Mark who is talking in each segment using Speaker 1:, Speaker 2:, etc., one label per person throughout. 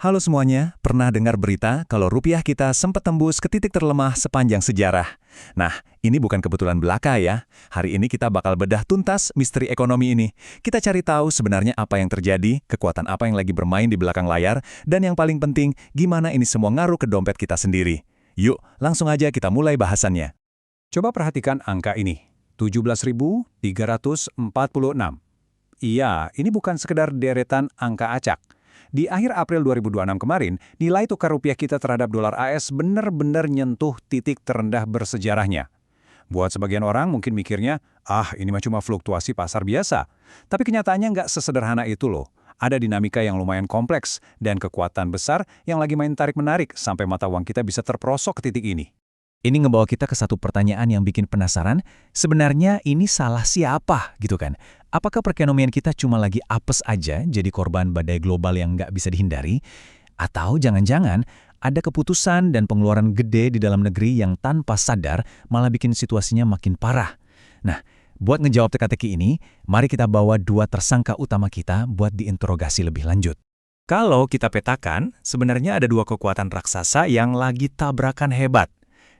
Speaker 1: Halo semuanya, pernah dengar berita kalau rupiah kita sempat tembus ke titik terlemah sepanjang sejarah? Nah, ini bukan kebetulan belaka ya. Hari ini kita bakal bedah tuntas misteri ekonomi ini. Kita cari tahu sebenarnya apa yang terjadi, kekuatan apa yang lagi bermain di belakang layar, dan yang paling penting, gimana ini semua ngaruh ke dompet kita sendiri. Yuk, langsung aja kita mulai bahasannya.
Speaker 2: Coba perhatikan angka ini, 17.346. Iya, ini bukan sekedar deretan angka acak. Di akhir April 2026 kemarin, nilai tukar rupiah kita terhadap dolar AS benar-benar nyentuh titik terendah bersejarahnya. Buat sebagian orang mungkin mikirnya, ini mah cuma fluktuasi pasar biasa. Tapi kenyataannya nggak sesederhana itu loh. Ada dinamika yang lumayan kompleks dan kekuatan besar yang lagi main tarik-menarik sampai mata uang kita bisa terperosok ke titik ini.
Speaker 1: Ini ngebawa kita ke satu pertanyaan yang bikin penasaran, sebenarnya ini salah siapa gitu kan? Apakah perekonomian kita cuma lagi apes aja jadi korban badai global yang nggak bisa dihindari? Atau jangan-jangan ada keputusan dan pengeluaran gede di dalam negeri yang tanpa sadar malah bikin situasinya makin parah? Nah, buat ngejawab teka-teki ini, mari kita bawa dua tersangka utama kita buat diinterogasi lebih lanjut. Kalau kita petakan, sebenarnya ada dua kekuatan raksasa yang lagi tabrakan hebat.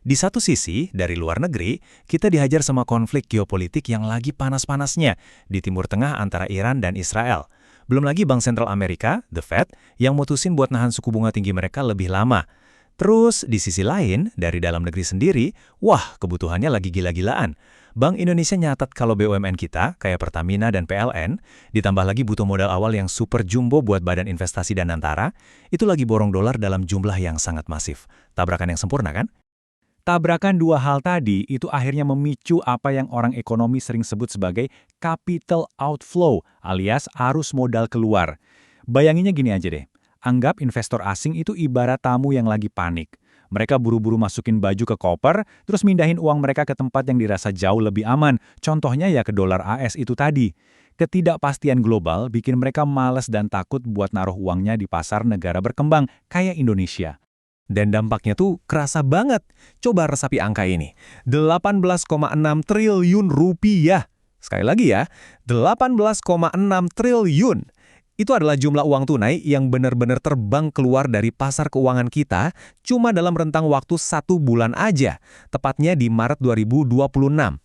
Speaker 1: Di satu sisi, dari luar negeri, kita dihajar sama konflik geopolitik yang lagi panas-panasnya di Timur Tengah antara Iran dan Israel. Belum lagi Bank Sentral Amerika, The Fed, yang mutusin buat nahan suku bunga tinggi mereka lebih lama. Terus, di sisi lain, dari dalam negeri sendiri, kebutuhannya lagi gila-gilaan. Bank Indonesia nyatat kalau BUMN kita, kayak Pertamina dan PLN, ditambah lagi butuh modal awal yang super jumbo buat Badan Investasi Danantara, itu lagi borong dolar dalam jumlah yang sangat masif. Tabrakan yang sempurna kan?
Speaker 2: Tabrakan dua hal tadi itu akhirnya memicu apa yang orang ekonomi sering sebut sebagai capital outflow alias arus modal keluar. Bayanginnya gini aja deh, anggap investor asing itu ibarat tamu yang lagi panik. Mereka buru-buru masukin baju ke koper, terus mindahin uang mereka ke tempat yang dirasa jauh lebih aman. Contohnya ya ke dolar AS itu tadi. Ketidakpastian global bikin mereka malas dan takut buat naruh uangnya di pasar negara berkembang kayak Indonesia.
Speaker 1: Dan dampaknya tuh kerasa banget. Coba resapi angka ini. 18,6 triliun rupiah. Sekali lagi ya, 18,6 triliun. Itu adalah jumlah uang tunai yang benar-benar terbang keluar dari pasar keuangan kita cuma dalam rentang waktu 1 bulan aja, tepatnya di Maret 2026.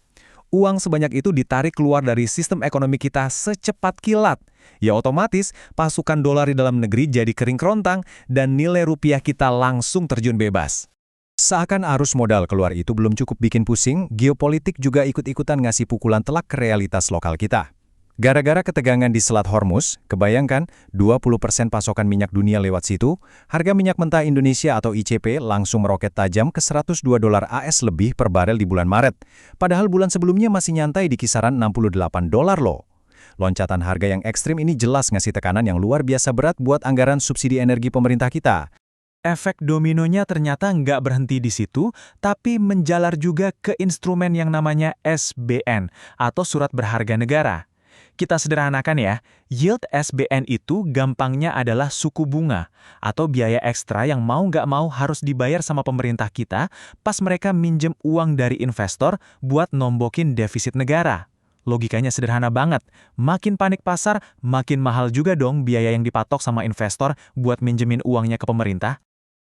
Speaker 1: Uang sebanyak itu ditarik keluar dari sistem ekonomi kita secepat kilat. Ya otomatis, pasukan dolar di dalam negeri jadi kering kerontang dan nilai rupiah kita langsung terjun bebas. Seakan arus modal keluar itu belum cukup bikin pusing, geopolitik juga ikut-ikutan ngasih pukulan telak ke realitas lokal kita. Gara-gara ketegangan di Selat Hormuz, kebayangkan 20% pasokan minyak dunia lewat situ, harga minyak mentah Indonesia atau ICP langsung meroket tajam ke 102 dolar AS lebih per barel di bulan Maret. Padahal bulan sebelumnya masih nyantai di kisaran 68 dolar loh. Loncatan harga yang ekstrim ini jelas ngasih tekanan yang luar biasa berat buat anggaran subsidi energi pemerintah kita.
Speaker 2: Efek dominonya ternyata nggak berhenti di situ, tapi menjalar juga ke instrumen yang namanya SBN atau Surat Berharga Negara. Kita sederhanakan ya, yield SBN itu gampangnya adalah suku bunga atau biaya ekstra yang mau nggak mau harus dibayar sama pemerintah kita pas mereka minjem uang dari investor buat nombokin defisit negara. Logikanya sederhana banget, makin panik pasar, makin mahal juga dong biaya yang dipatok sama investor buat minjemin uangnya ke pemerintah.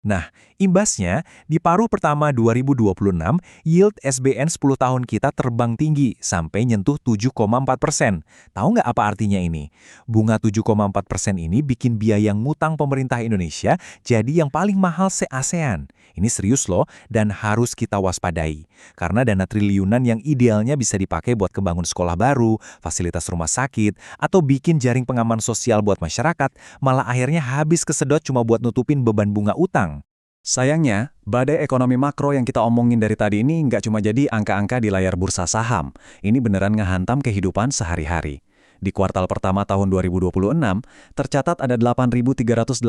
Speaker 1: Nah, imbasnya, di paruh pertama 2026, yield SBN 10 tahun kita terbang tinggi sampai nyentuh 7,4%. Tahu nggak apa artinya ini? Bunga 7,4% ini bikin biaya ngutang pemerintah Indonesia jadi yang paling mahal se-ASEAN. Ini serius loh, dan harus kita waspadai. Karena dana triliunan yang idealnya bisa dipakai buat kebangun sekolah baru, fasilitas rumah sakit, atau bikin jaring pengaman sosial buat masyarakat, malah akhirnya habis kesedot cuma buat nutupin beban bunga utang. Sayangnya, badai ekonomi makro yang kita omongin dari tadi ini nggak cuma jadi angka-angka di layar bursa saham. Ini beneran ngehantam kehidupan sehari-hari. Di kuartal pertama tahun 2026, tercatat ada 8.389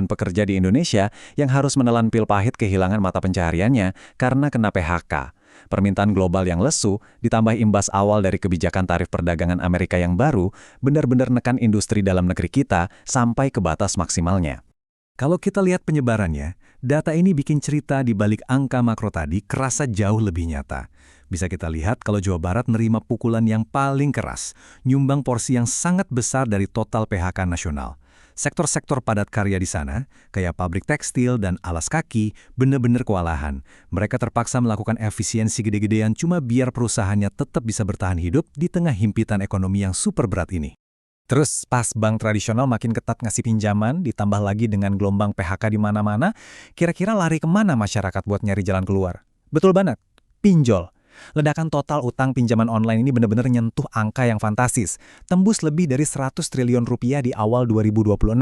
Speaker 1: pekerja di Indonesia yang harus menelan pil pahit kehilangan mata pencahariannya karena kena PHK. Permintaan global yang lesu, ditambah imbas awal dari kebijakan tarif perdagangan Amerika yang baru, benar-benar nekan industri dalam negeri kita sampai ke batas maksimalnya. Kalau kita lihat penyebarannya, data ini bikin cerita di balik angka makro tadi kerasa jauh lebih nyata. Bisa kita lihat kalau Jawa Barat nerima pukulan yang paling keras, nyumbang porsi yang sangat besar dari total PHK nasional. Sektor-sektor padat karya di sana, kayak pabrik tekstil dan alas kaki, bener-bener kewalahan. Mereka terpaksa melakukan efisiensi gede-gedean cuma biar perusahaannya tetap bisa bertahan hidup di tengah himpitan ekonomi yang super berat ini. Terus pas bank tradisional makin ketat ngasih pinjaman, ditambah lagi dengan gelombang PHK di mana-mana, kira-kira lari kemana masyarakat buat nyari jalan keluar? Betul banget, pinjol. Ledakan total utang pinjaman online ini benar-benar nyentuh angka yang fantastis, tembus lebih dari 100 triliun rupiah di awal 2026.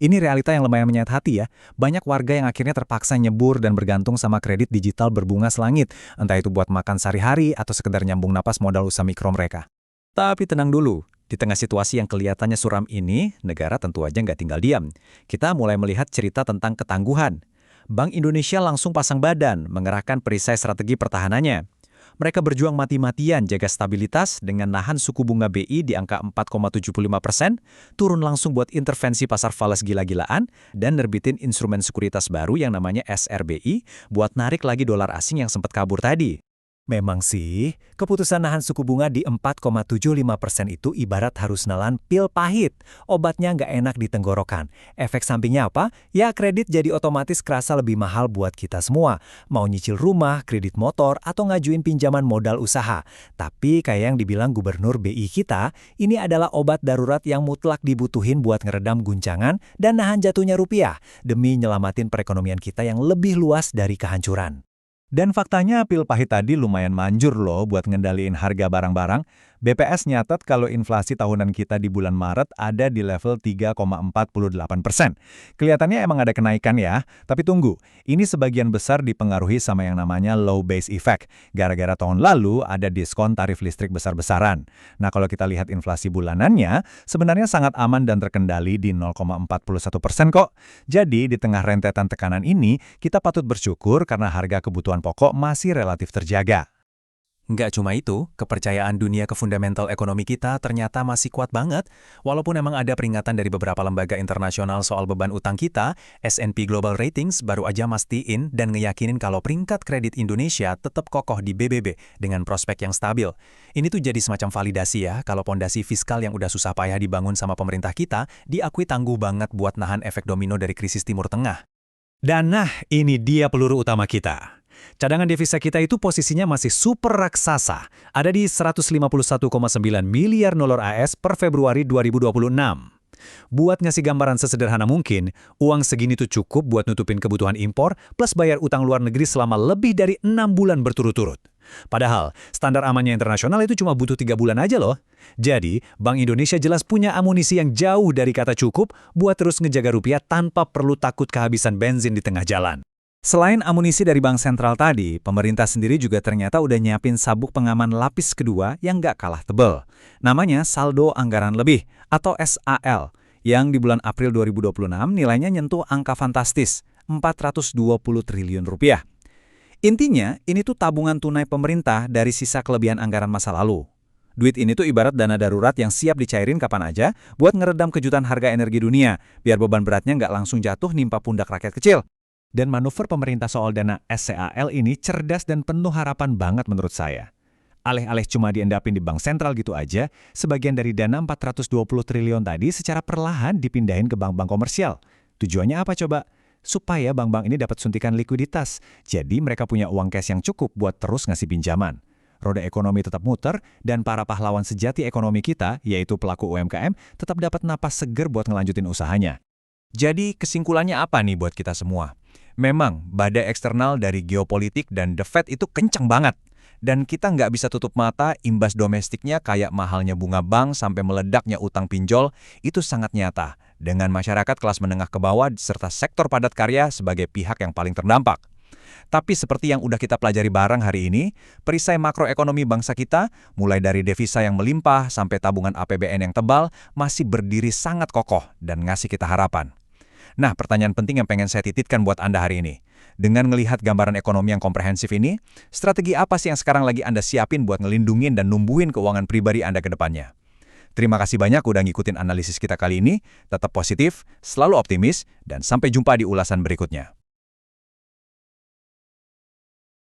Speaker 1: Ini realita yang lumayan menyayat hati ya. Banyak warga yang akhirnya terpaksa nyebur dan bergantung sama kredit digital berbunga selangit, entah itu buat makan sehari-hari atau sekedar nyambung napas modal usaha mikro mereka. Tapi tenang dulu, di tengah situasi yang kelihatannya suram ini, negara tentu aja nggak tinggal diam. Kita mulai melihat cerita tentang ketangguhan. Bank Indonesia langsung pasang badan, mengerahkan perisai strategi pertahanannya. Mereka berjuang mati-matian jaga stabilitas dengan nahan suku bunga BI di angka 4,75%, turun langsung buat intervensi pasar falas gila-gilaan, dan nerbitin instrumen sekuritas baru yang namanya SRBI buat narik lagi dolar asing yang sempat kabur tadi. Memang sih, keputusan nahan suku bunga di 4,75% itu ibarat harus nelan pil pahit. Obatnya nggak enak di tenggorokan. Efek sampingnya apa? Ya kredit jadi otomatis kerasa lebih mahal buat kita semua. Mau nyicil rumah, kredit motor, atau ngajuin pinjaman modal usaha. Tapi kayak yang dibilang Gubernur BI kita, ini adalah obat darurat yang mutlak dibutuhin buat ngeredam guncangan dan nahan jatuhnya rupiah, demi nyelamatin perekonomian kita yang lebih luas dari kehancuran. Dan faktanya pil pahit tadi lumayan manjur loh buat ngendaliin harga barang-barang. BPS nyatat kalau inflasi tahunan kita di bulan Maret ada di level 3,48%. Kelihatannya emang ada kenaikan ya, tapi tunggu, ini sebagian besar dipengaruhi sama yang namanya low base effect. Gara-gara tahun lalu ada diskon tarif listrik besar-besaran. Nah kalau kita lihat inflasi bulanannya, sebenarnya sangat aman dan terkendali di 0,41% kok. Jadi di tengah rentetan tekanan ini, kita patut bersyukur karena harga kebutuhan pokok masih relatif terjaga. Nggak cuma itu, kepercayaan dunia ke fundamental ekonomi kita ternyata masih kuat banget. Walaupun emang ada peringatan dari beberapa lembaga internasional soal beban utang kita, S&P Global Ratings baru aja mastiin dan ngeyakinin kalau peringkat kredit Indonesia tetap kokoh di BBB dengan prospek yang stabil. Ini tuh jadi semacam validasi ya, kalau pondasi fiskal yang udah susah payah dibangun sama pemerintah kita, diakui tangguh banget buat nahan efek domino dari krisis Timur Tengah. Dan nah, ini dia peluru utama kita. Cadangan devisa kita itu posisinya masih super raksasa, ada di 151,9 miliar dolar AS per Februari 2026. Buat ngasih gambaran sesederhana mungkin, uang segini tuh cukup buat nutupin kebutuhan impor plus bayar utang luar negeri selama lebih dari 6 bulan berturut-turut. Padahal, standar amannya internasional itu cuma butuh 3 bulan aja loh. Jadi, Bank Indonesia jelas punya amunisi yang jauh dari kata cukup buat terus ngejaga rupiah tanpa perlu takut kehabisan bensin di tengah jalan. Selain amunisi dari bank sentral tadi, pemerintah sendiri juga ternyata udah nyiapin sabuk pengaman lapis kedua yang nggak kalah tebal. Namanya saldo anggaran lebih, atau SAL, yang di bulan April 2026 nilainya nyentuh angka fantastis, 420 triliun rupiah. Intinya, ini tuh tabungan tunai pemerintah dari sisa kelebihan anggaran masa lalu. Duit ini tuh ibarat dana darurat yang siap dicairin kapan aja buat ngeredam kejutan harga energi dunia, biar beban beratnya nggak langsung jatuh nimpa pundak rakyat kecil. Dan manuver pemerintah soal dana SCAL ini cerdas dan penuh harapan banget menurut saya. Alih-alih cuma diendapin di bank sentral gitu aja, sebagian dari dana 420 triliun tadi secara perlahan dipindahin ke bank-bank komersial. Tujuannya apa coba? Supaya bank-bank ini dapat suntikan likuiditas, jadi mereka punya uang cash yang cukup buat terus ngasih pinjaman. Roda ekonomi tetap muter, dan para pahlawan sejati ekonomi kita, yaitu pelaku UMKM, tetap dapat napas seger buat ngelanjutin usahanya. Jadi kesimpulannya apa nih buat kita semua? Memang, badai eksternal dari geopolitik dan The Fed itu kencang banget. Dan kita nggak bisa tutup mata, imbas domestiknya kayak mahalnya bunga bank sampai meledaknya utang pinjol, itu sangat nyata. Dengan masyarakat kelas menengah ke bawah serta sektor padat karya sebagai pihak yang paling terdampak. Tapi seperti yang udah kita pelajari bareng hari ini, perisai makroekonomi bangsa kita, mulai dari devisa yang melimpah sampai tabungan APBN yang tebal, masih berdiri sangat kokoh dan ngasih kita harapan. Nah, pertanyaan penting yang pengen saya titipkan buat Anda hari ini. Dengan melihat gambaran ekonomi yang komprehensif ini, strategi apa sih yang sekarang lagi Anda siapin buat ngelindungin dan numbuhin keuangan pribadi Anda ke depannya? Terima kasih banyak udah ngikutin analisis kita kali ini. Tetap positif, selalu optimis, dan sampai jumpa di ulasan berikutnya.